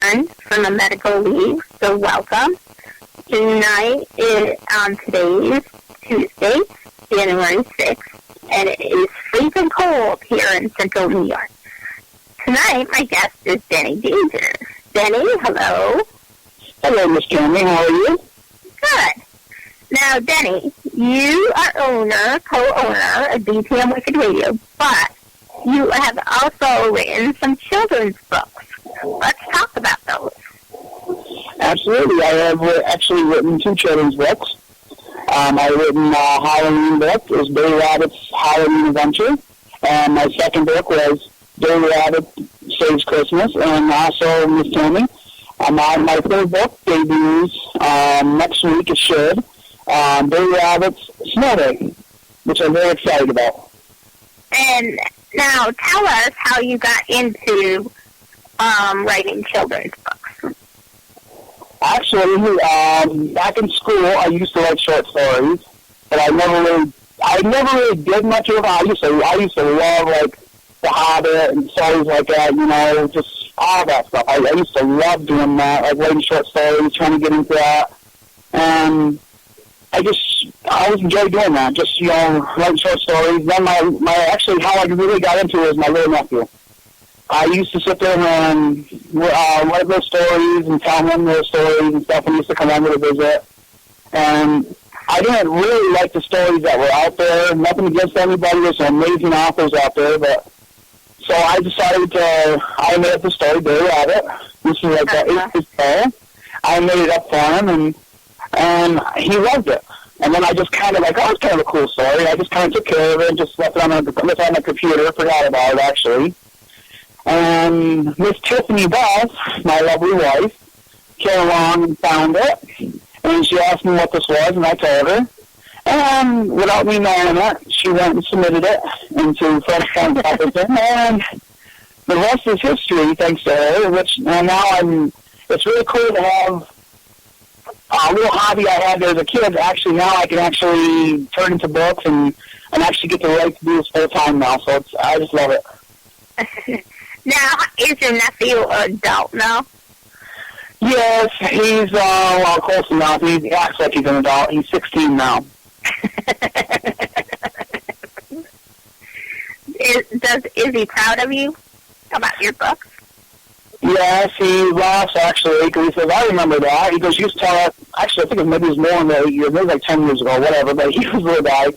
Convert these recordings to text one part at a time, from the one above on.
returned from a medical leave, so welcome. Tonight on today's Tuesday, January 6th, and it is freezing cold here in central New York. Tonight, my guest is Denny Gager. Denny, hello. Hello, Miss Tammy. How are you? Good. Now, Denny, you are co-owner of BTM Wicked Radio, but you have also written some children's books. Let's talk about those. Absolutely. I have actually written 2 children's books. I've written a Halloween book, it was Billy Rabbit's Halloween Adventure, and my second book was Billy Rabbit Saves Christmas, and also Miss Tammy. My third book debuts next week, it should, Billy Rabbit's Snow Day, which I'm very excited about. And now tell us how you got into writing children's books. Actually, back in school, I used to write short stories, but I never really did much of it. I used to love, like, The Hobbit and stories like that, just all that stuff. I used to love doing that, like writing short stories, trying to get into that. And I always enjoyed doing that, just, writing short stories. Then how I really got into it was my little nephew. I used to sit there and write those stories and tell him those stories and stuff, and he used to come over to visit. And I didn't really like the stories that were out there. Nothing against anybody. There's some amazing authors out there, but so I decided I made up the story, Billy Rabbit. This is like the 8th story. I made it up for him, and he loved it. And then I just kind of it's kind of a cool story. I just kind of took care of it and just left it on the computer, forgot about it, actually. And Miss Tiffany Beth, my lovely wife, came along and found it, and she asked me what this was, and I told her. And without me knowing it, she went and submitted it into Fresh Point Publishing, and the rest is history, thanks to her. It's really cool to have a little hobby I had as a kid. Actually, now I can actually turn into books and actually get the right to do this full time now. So I just love it. Now, is your nephew an adult now? Yes, he's close enough. He acts like he's an adult. He's 16 now. Is he proud of you about your books? Yes, he laughs, actually, because he says, I remember that. He goes, you used to tell us, actually, I think maybe it was more than 8 years, maybe like 10 years ago, whatever, but he was a little guy.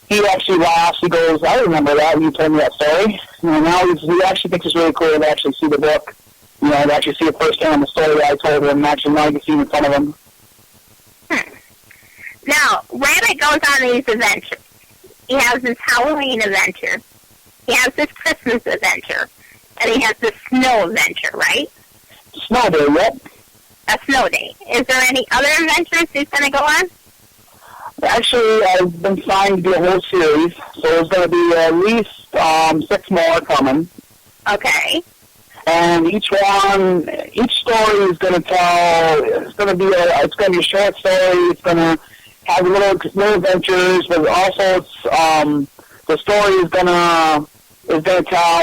He actually laughs. He goes, I remember that when you told me that story. And now he actually thinks it's really cool to actually see the book, to actually see it firsthand, the story that I told him, and actually now you can see it in front of him. Now, Rabbit goes on these adventures. He has this Halloween adventure. He has this Christmas adventure. And he has this snow adventure, right? Snow day, yep. A snow day. Is there any other adventures he's going to go on? Actually, I've been trying to do a whole series, so there's going to be at least 6 more coming. Okay. And each story is going to it's going to be a short story. It's going to have little adventures, but also the story is going to tell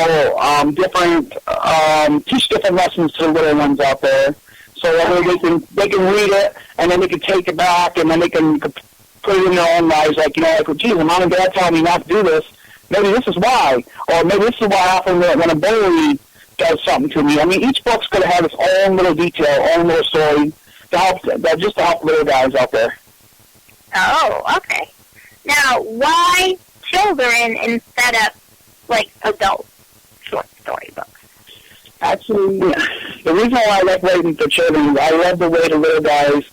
teach different lessons to the little ones out there. So that they can read it, and then they can take it back, and then they can put it in their own lives, geez, mom and dad telling me not to do this. Maybe this is why, or maybe this is what happened when a bully does something to me. I mean, each book's going to have its own little detail, own little story, to help little guys out there. Oh, okay. Now, why children instead of, adult short story books? Actually, the reason why I like writing for children is I love the way the little guys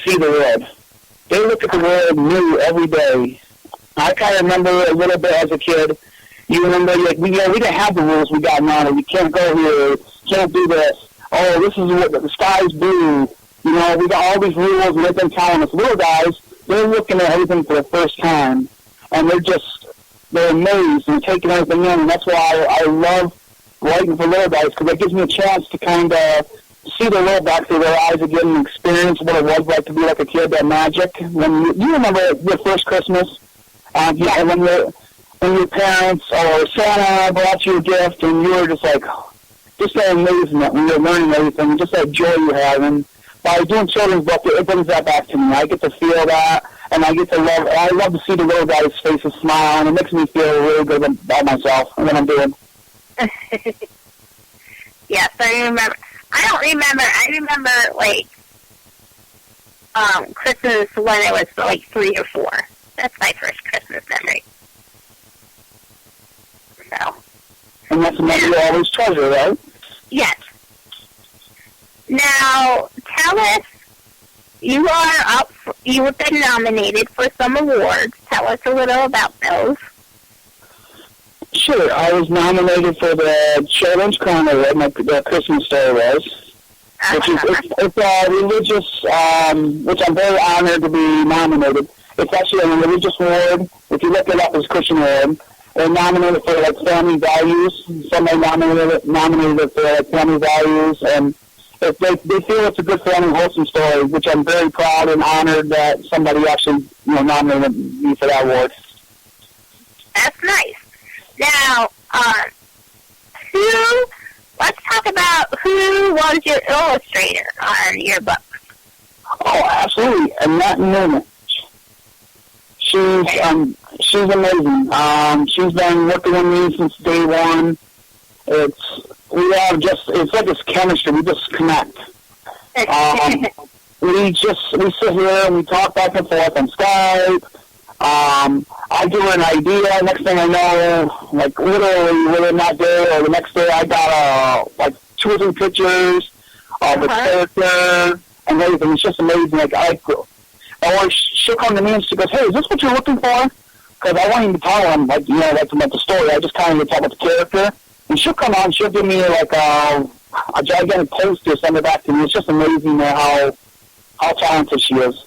see the world. They look at the world new every day. I kind of remember a little bit as a kid. You remember, we didn't have the rules we got now. You can't go here. You can't do this. Oh, this is what the sky's blue. We got all these rules, and they've been telling us. Little guys, they're looking at everything for the first time, and they're amazed and taking everything in. And that's why I love writing for little guys, because it gives me a chance to kind of see the world back through their eyes again and experience what it was like to be like a kid, that magic. When you remember your first Christmas, and when your parents or Santa brought you a gift, and you were just like, just that amazement when you're learning everything, just that joy you have. And by doing children's book, it brings that back to me. I get to feel that, and I get to love. I love to see the little guy's faces smile, and it makes me feel really good about myself and what I'm doing. Yes, I remember. I remember like Christmas when I was like 3 or 4. That's my first Christmas memory. So. And that's something you always treasure, right? Yes. Now, tell us, you have been nominated for some awards. Tell us a little about those. Sure. I was nominated for the Children's Crown Award, the Christmas Story was, which is it's a religious, which I'm very honored to be nominated. It's actually a religious award. If you look it up, it's a Christian award. They're nominated for like family values. Somebody nominated it for like family values, and if they feel it's a good family wholesome story, which I'm very proud and honored that somebody actually nominated me for that award. That's nice. Now, let's talk about who was your illustrator on your book. Oh, absolutely, Annette Newman. She's amazing. She's been working with me since day one. It's like it's chemistry. We just connect. We sit here and we talk back and forth on Skype. I give her an idea. Next thing I know, like literally within that day or the next day, I got like 2 or 3 pictures of the character and everything. It's just amazing. Or she'll come to me and she goes, "Hey, is this what you're looking for?" Because I want you to tell them, like about the story. I just kind of talk about the character. And she'll come on, she'll give me like a gigantic poster, send it back to me. It's just amazing how talented she is.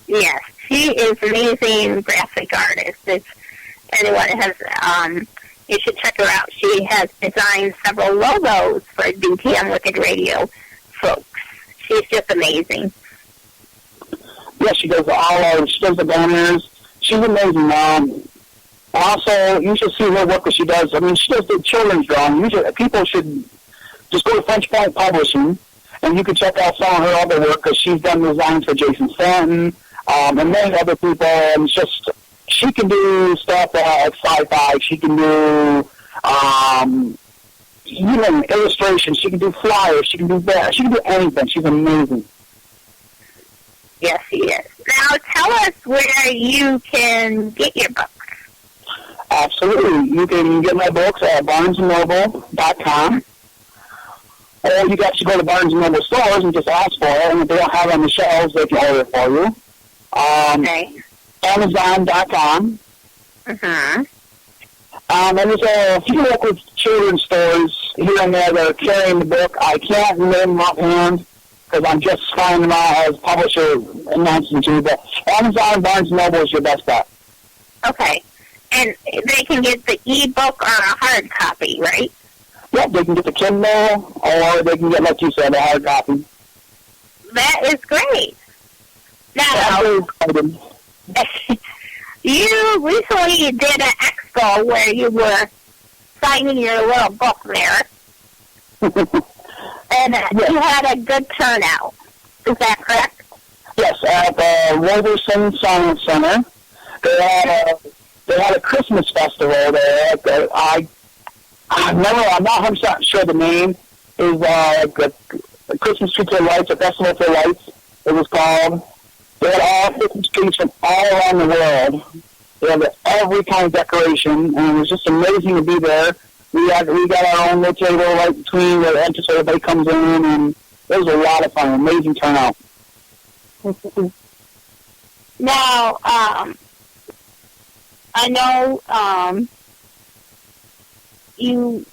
Yes, she is an amazing graphic artist. If anyone has, you should check her out. She has designed several logos for DTM Wicked Radio folks. She's just amazing. Yeah, she does she does the banners. She's amazing. Also, you should see her work that she does. I mean, she does the children's drawing. People should just go to French Point Publishing, and you can check out some of her other work because she's done designs for Jason Stanton and many other people. And it's just, she can do stuff like sci-fi. She can do even illustrations. She can do flyers. She can do that. She can do anything. She's amazing. Yes, she is. Now, tell us where you can get your books. Absolutely. You can get my books at barnesandnoble.com. Or you can actually go to Barnes & Noble stores and just ask for it. And if they don't have it on the shelves, they can order it for you. Okay. Amazon.com. Mm-hmm. And there's a few local children's stores here and there that are carrying the book. I can't name them offhand because I'm just finding them out as publisher announcing to you. But Amazon and Barnes & Noble is your best bet. Okay. And they can get the e-book or a hard copy, right? Yep, they can get the Kindle, or they can get, like you said, a hard copy. That is great. Now, you recently did an expo where you were signing your little book there. And you had a good turnout. Is that correct? Yes, at the Roberson Science Center. They had a Christmas festival there. I'm not 100% sure the name. It was a Christmas Tree for Lights, a Festival for Lights, it was called. They had all Christmas trees from all around the world. They had every kind of decoration, and it was just amazing to be there. We got our own little table right between where the entrance everybody comes in, and it was a lot of fun, amazing turnout. Now, I know you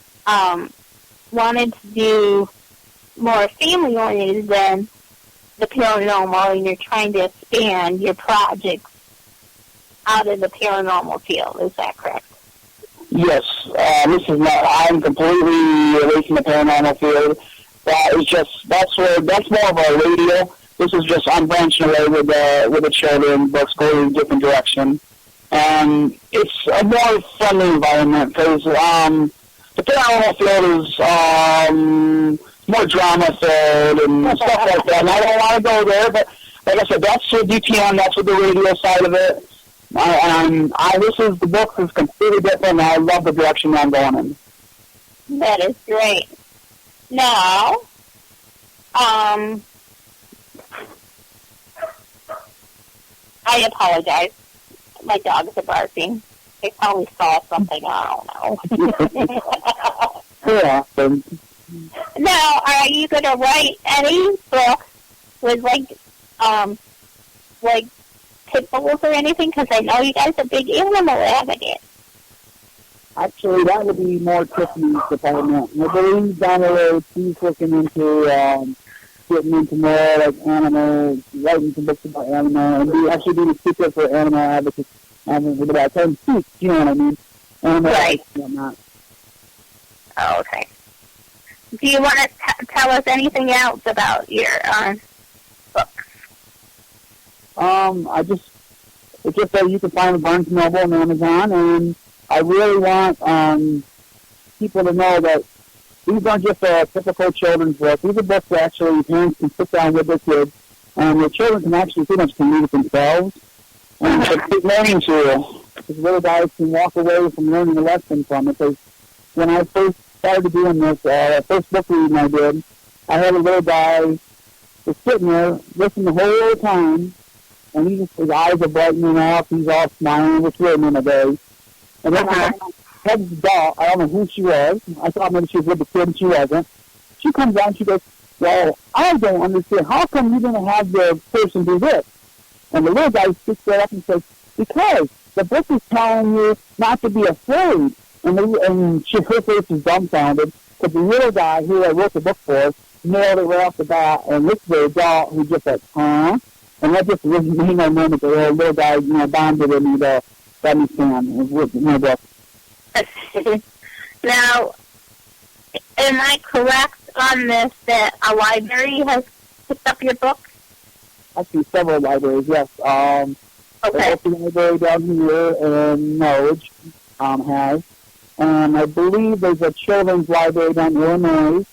wanted to do more family-oriented than the paranormal, and you're trying to expand your projects out of the paranormal field. Is that correct? Yes. I'm completely away from the paranormal field. That's more of a radio. This is just, I'm branching away with the children books, going in a different direction. And it's a more friendly environment because the paranormal field is more drama-filled and stuff like that. And I don't want to go there, but like I said, that's with UTM, that's with the radio side of it. The book is completely different, and I love the direction I'm going in. That is great. Now, I apologize. My dogs are barking. They probably saw something. I don't know. Yeah. Now, are you going to write any book with, like pit bulls or anything? Because I know you guys are big animal advocates. Actually, that would be more Tiffany's department. I believe down the road she's looking into getting into more like animals, writing some books about animals, and actually being a speaker for animal advocates. About telling speak, you know what I mean? Animal right. And whatnot. Oh, okay. Do you want to tell us anything else about your books? It's just that you can find Barnes & Noble and Amazon, and I really want people to know that these aren't just a typical children's book. These are books that actually parents can sit down with their kids, and their children can actually pretty much can read it themselves. And it's a great learning tool. Because little guys can walk away from learning a lesson from it. Because when I first started doing this, first book reading I did, I had a little guy just sitting there, listening the whole time, and his eyes are brightening up, he's all smiling, which really made my day. And then I had this doll, I don't know who she was, I thought maybe she was with the kid, and she wasn't. She comes out and she goes, well, I don't understand, how come you didn't have the person do this? And the little guy sticks that up and says, because the book is telling you not to be afraid. And her face is dumbfounded, because the little guy who I wrote the book for nailed it right off the bat, and this is the adult who just like, huh? And that just really made my moment. The little guy, bonded with me to let me stand with my book. Now, am I correct on this that a library has picked up your book? Actually, several libraries, yes. Okay. The local library down here in Norwich has. And I believe there's a children's library down in Illinois.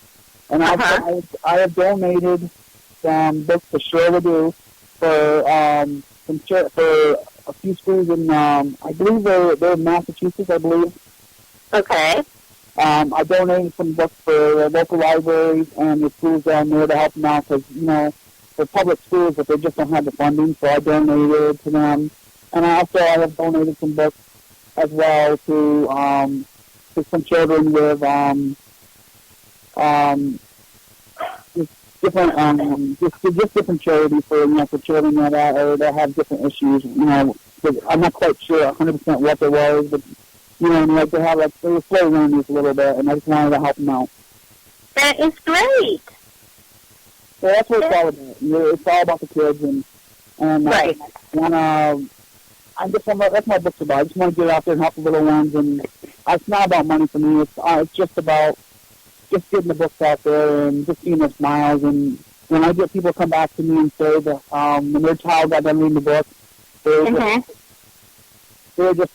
And I have donated some books to Sherwood for a few schools in, I believe they're in Massachusetts, I believe. Okay. I donated some books for local libraries and the schools down there to help them out because, for public schools, but they just don't have the funding, so I donated to them. And I have donated some books as well to some children with just different charities for children that have different issues. I'm not quite sure 100% what there was, but they were slow learners a little bit, and I just wanted to help them out. That is great. So that's what it's all about. It's all about the kids, and right. That's my book's about. I just want to get out there and help the little ones, and it's not about money for me. It's just about just getting the books out there and just seeing their smiles. And when I get people come back to me and say that when their child got done reading the book, they're just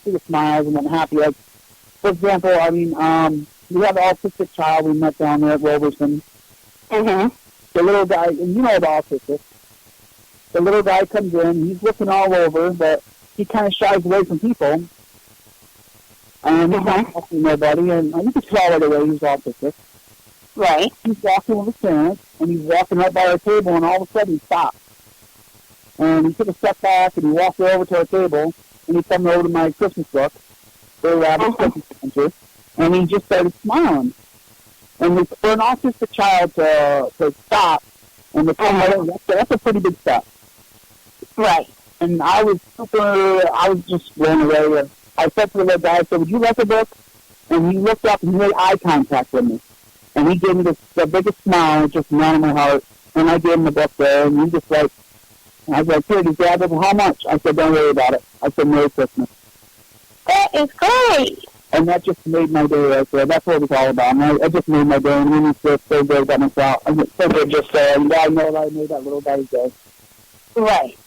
see the smiles and then happy. Like, for example, we have an autistic child we met down there at Roberson. Mm-hmm. The little guy, and you know about autistic. The little guy comes in, he's looking all over, but he kind of shies away from people. And he's not talking to nobody, and you can tell right away he's autistic. Right. He's walking with his parents, and he's walking right by our table, and all of a sudden he stops. And he took a step back, and he walked over to our table, and he came over to my Christmas book, the Rabbit's Christmas Adventure, and he just started smiling. And for an autistic child to stop and to come over, that's a pretty big step. Right. And I was just blown away. I said to the little guy, I said, would you like a book? And he looked up and he made eye contact with me. And he gave me the biggest smile, it just melted my heart. And I gave him the book there, and he just I was like, here, just grab it. How much? I said, don't worry about it. I said, Merry Christmas. That is great. And that just made my day right there. That's what it was all about. And it just made my day, and it made me feel so good about myself. I was so good just saying, I know that I made that little guy's day. Right.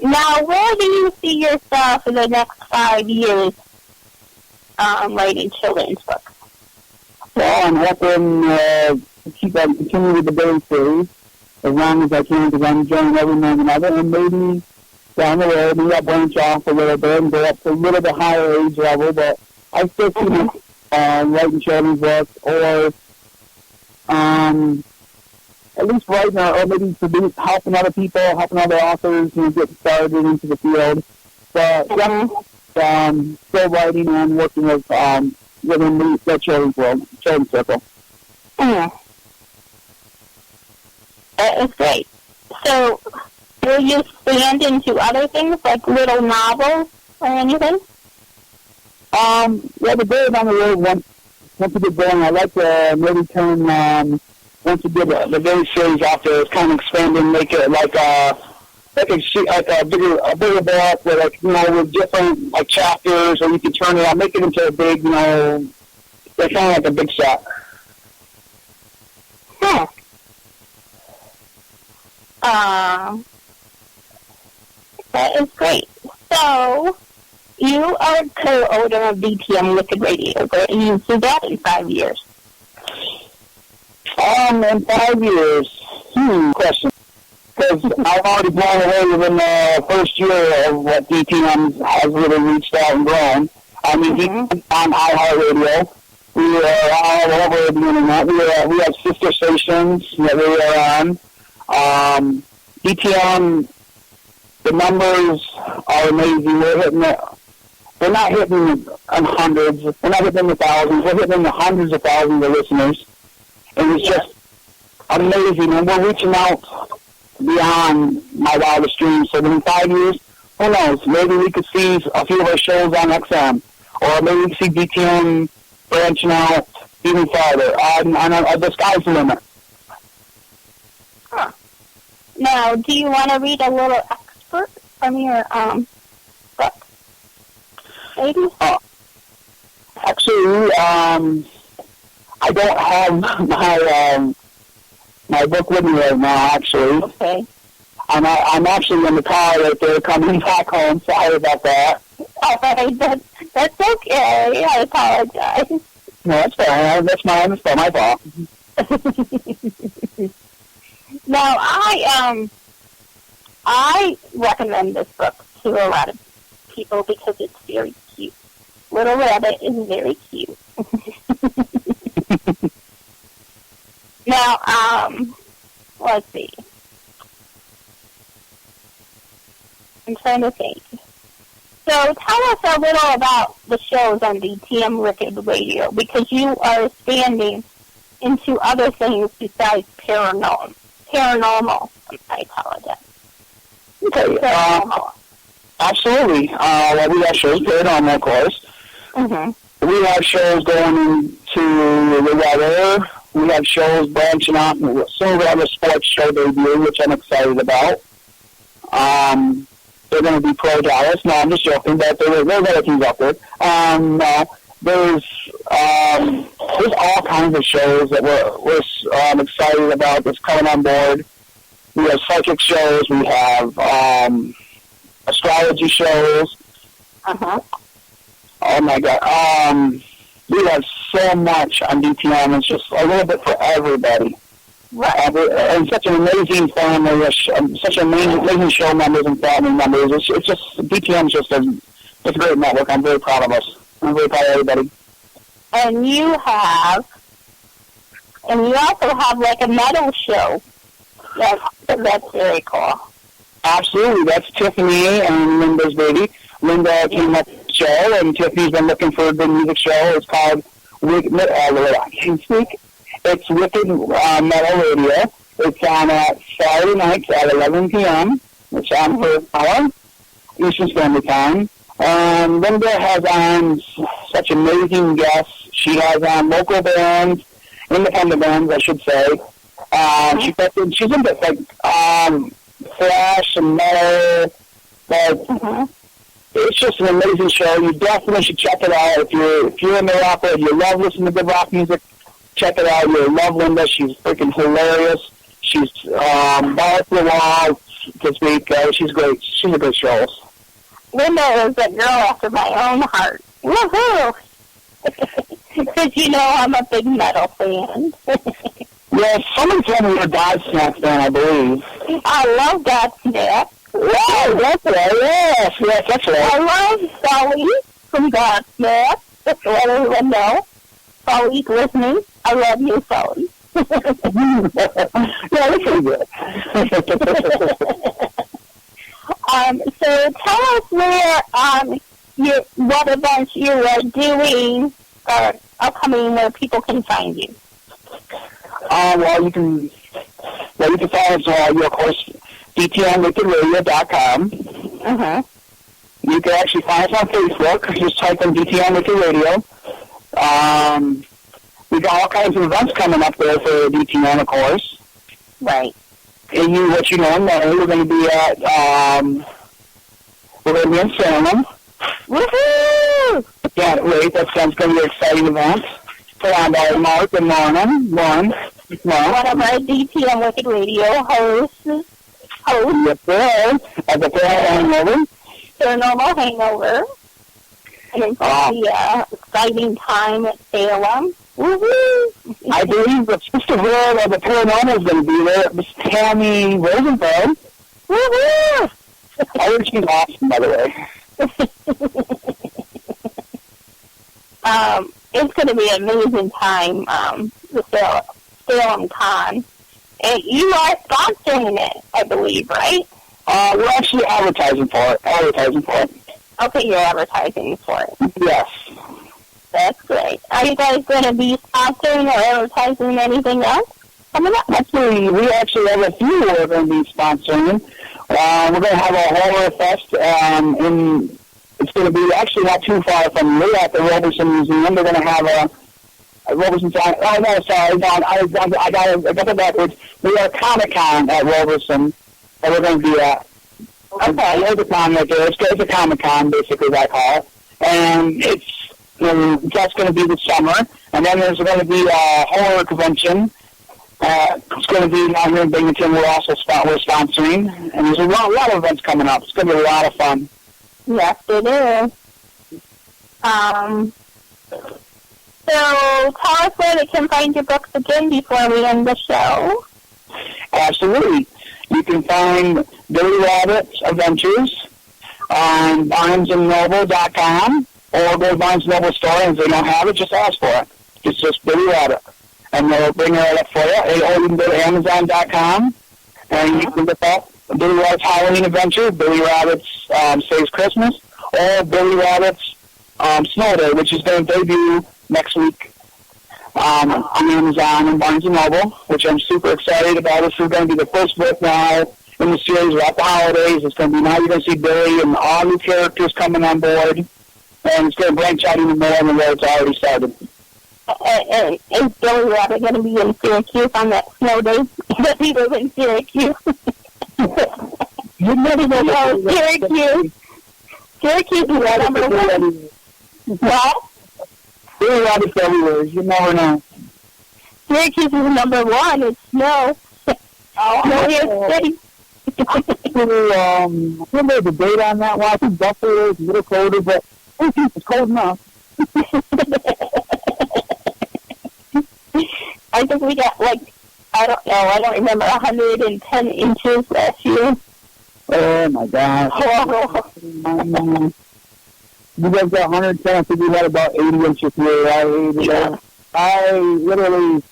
Now, where do you see yourself in the next 5 years? writing children's books? Well, I'm hoping continue with the Denny series as long as I can, because I'm enjoying every moment of it, and maybe down the road, maybe I'll branch off a little bit and go up to a little bit higher age level, but I still see writing children's books, or at least writing, or maybe helping other people, helping other authors, get started into the field. But still writing and working with within the children's world, children's circle. That is great. So, will you expand into other things like little novels or anything? Yeah, the day down the road, once you get going, I'd like to maybe turn, once you get the Denny series out there, kind of expand and make it like a bigger book with with different chapters, or you can turn it out, make it into a big, kind of like a big set. That is great. So, you are co-owner of DTM Liquid Radio, but you do that in 5 years. In 5 years, question. Because I've already blown away within the first year of what DTM has really reached out and grown. I mean, DTM on iHeartRadio. We are all over the internet. We have sister stations that we are on. DTM, the numbers are amazing. We're not hitting hundreds. We're not hitting the thousands. We're hitting the hundreds of thousands of listeners. And it's just amazing. And we're reaching out beyond my wildest dreams. So in 5 years, who knows? Maybe we could see a few of our shows on XM. Or maybe we could see DTM branching out even farther. The sky's the limit. Now, do you want to read a little excerpt from your book? Maybe? Actually, I don't have my book with me right now, actually. Okay. I'm actually in the car right there coming back home. Sorry about that. All right, that's okay. I apologize. No, that's fine. That's my fault. Now, I recommend this book to a lot of people because it's very cute. Little Rabbit is very cute. Now, let's see. I'm trying to think. So tell us a little about the shows on DTM Liquid Radio, because you are expanding into other things besides paranormal. I apologize. Okay. Absolutely. Well, we have shows paranormal, of course. Mm-hmm. We have shows going into the weather. We have shows branching out. Soon we have a sports show debut, which I'm excited about. They're going to be pro Dallas. No, I'm just joking, but there's other teams out there. No, there's all kinds of shows that we're excited about that's coming on board. We have psychic shows. We have astrology shows. Oh my God. We have so much on DTM. It's just a little bit for everybody. Right. And such an amazing family, such amazing show members and family members. It's just, DTM is just a great network. I'm very proud of us. I'm very proud of everybody. And you also have like a metal show. That's very cool. Absolutely. That's Tiffany and Linda's baby. Linda came up with the show, and Tiffany's been looking for a good music show. It's called It's Wicked Metal Radio. It's on Saturday nights at 11 p.m. It's on for an hour, Eastern Standard Time. And Linda has on such amazing guests. She has on local bands, independent bands, I should say. She's into thrash and metal. It's just an amazing show. You definitely should check it out. If you're in the rock, if you love listening to good rock music, check it out. You'll love Linda. She's freaking hilarious. She's balls to the wall this week. She's great. She's a good show. Linda is a girl after my own heart. Woohoo! Because you know I'm a big metal fan. Yeah, someone told me you're a Godsmack fan, I believe. I love Godsmack. Oh, that's right. Yes, that's right. I love Sully from Godsmack. Just to let everyone know. Sully's listening. I love you, Sully. Yeah, that's pretty good. So tell us what events you are doing or upcoming where people can find you. Well, you can find us on, of course, dtnwickedradio.com. You can actually find us on Facebook. Just type in DTN Wicked Radio. We got all kinds of events coming up there for DTN, of course. Right. And what you know, we're going to be at, we're going to be in Salem. Woohoo! Can't wait. That's going to be an exciting event. Put on by Mark and Lauren. One of our DTN Wicked Radio hosts. Yes, sir. At the Paranormal Hangover. And it's going to be an exciting time at Salem. Woohoo! I believe the sister of the Paranormal is going to be there. Miss Tammy Rosenfeld. Woohoo! I heard she's awesome, by the way. It's going to be an amazing time, the Salem Con. And you are sponsoring it, I believe, right? We're actually advertising for it. Okay, you're advertising for it. Yes. That's great. Are you guys going to be sponsoring or advertising anything else coming up? Actually, we actually have a few we're going to be sponsoring. We're going to have a horror fest it's going to be actually not too far from me at the Roberson Museum. They're going to have a Roberson. Oh no, sorry, no, I got it backwards. We have Comic-Con at Roberson that we're going to be at. Okay. There's a con right there. It's a Comic-Con, basically, that I call it. And that's going to be this summer. And then there's going to be a horror convention. It's going to be down here in Binghamton. We're sponsoring. And there's a lot of events coming up. It's going to be a lot of fun. Yes, it is. So tell us where they can find your books again before we end the show. Absolutely. You can find Billy Rabbit's Adventures on BarnesandNoble.com or go to Barnes & Noble store, and if they don't have it, just ask for it. It's just Billy Rabbit. And they'll bring it up for you. Or you can go to Amazon.com, and you can look up Billy Rabbit's Halloween Adventure, Billy Rabbit's Saves Christmas, or Billy Rabbit's Snow Day, which is going to debut next week on Amazon and Barnes & Noble, which I'm super excited about. This is going to be the first book now in the series about the holidays. It's going to be now you're going to see Billy and all new characters coming on board, and it's going to branch out even more than where it's already started. And is Billy Rabbit going to be in Syracuse on that snow day? That he lives in Syracuse. You never know. Syracuse. Syracuse is number one. What? Billy Rabbit's everywhere. You never know. Syracuse is number one. It's snow. Snowiest city. I remember the date on that one. I think Buffalo is a little colder, but I think it's cold enough. I think we got, I don't remember, 110 inches last year. Oh, my gosh. You guys got 110. I think we had about 80 inches here. I literally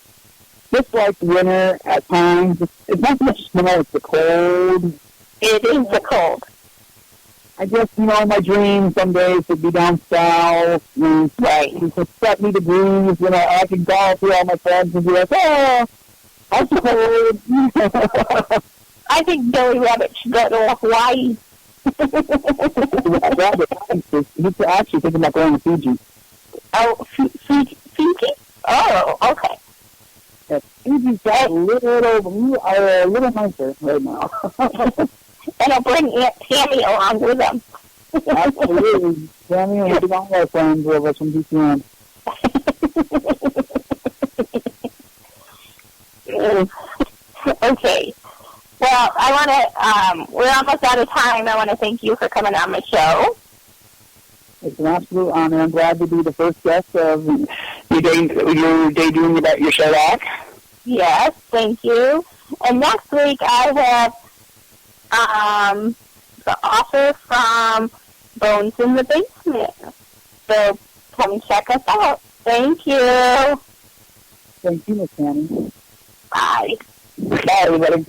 dislike winter at times. It's not so much snow, it's the cold. It is the cold. I guess, my dream some days would be down south, and it's 70 degrees, I could golf with all my friends and be like, oh, I'm cold. I think Billy Rabbit should go to Hawaii. He's actually thinking about going to Fiji. Oh, Fiji? Oh, okay. Yeah, Fiji's got a little nicer right now. And I'll bring Aunt Tammy along with them. Absolutely. Tammy and big all our friends with us from DCN. Okay. Well, I want to, we're almost out of time. I want to thank you for coming on the show. It's an absolute honor. I'm glad to be the first guest of your daydreaming about your show back. Yes, thank you. And next week I have the author from Bones in the Basement. So come check us out. Thank you. Thank you, Miss Tammy. Bye. Bye, everybody.